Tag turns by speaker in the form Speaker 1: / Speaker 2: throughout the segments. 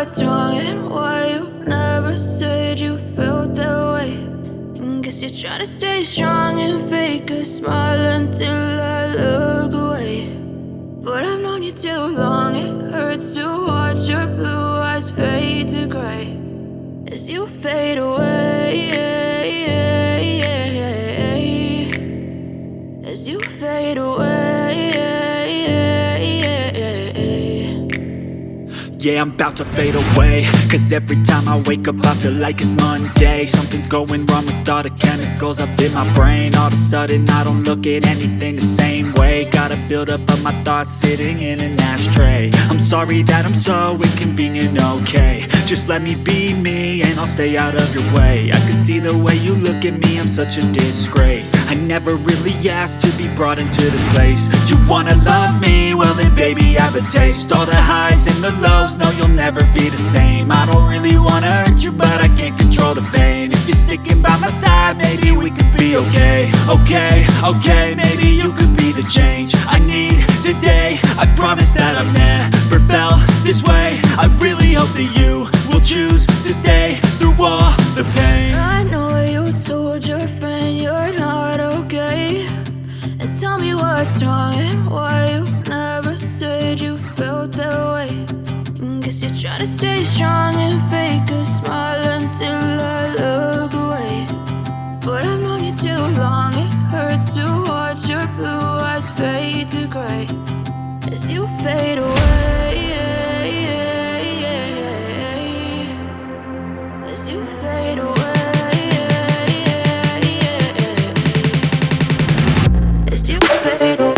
Speaker 1: what's wrong and why you never said you felt that way. And guess you're trying to stay strong and fake a smile until I look away. But I've known you too long, it hurts to watch your blue eyes fade to gray as you fade away, as you fade away.
Speaker 2: Yeah, I'm about to fade away, cause every time I wake up I feel like it's Monday. Something's going wrong with all the chemicals up in my brain. All of a sudden I don't look at anything the same way. Got a buildup of my thoughts sitting in an ashtray. I'm sorry that I'm so inconvenient, okay. Just let me be me and I'll stay out of your way. I can see the way you look at me, I'm such a disgrace. I never really asked to be brought into this place. You wanna love me? Well then baby, have a taste. All the highs and the lows, no, you'll never be the same. I don't really wanna hurt you, but I can't control the pain. If you're sticking by my side, maybe we could be okay. Okay, maybe you could be the change I need today. I promise that I've never felt this way. I really hope that you will choose to stay through all the pain.
Speaker 1: I know you told your friend you're not okay, and tell me what's wrong and why you never said you felt that way. Guess you're trying to stay strong and fake a smile until I look away. But I've known you too long, it hurts to watch your blue eyes fade to gray as you fade away, as you fade away, as you fade away.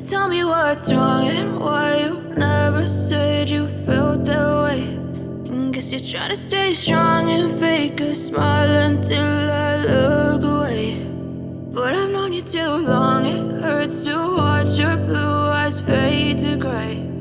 Speaker 1: Tell me what's wrong and why you never said you felt that way. And guess you're trying to stay strong and fake a smile until I look away. But I've known you too long, it hurts to watch your blue eyes fade to gray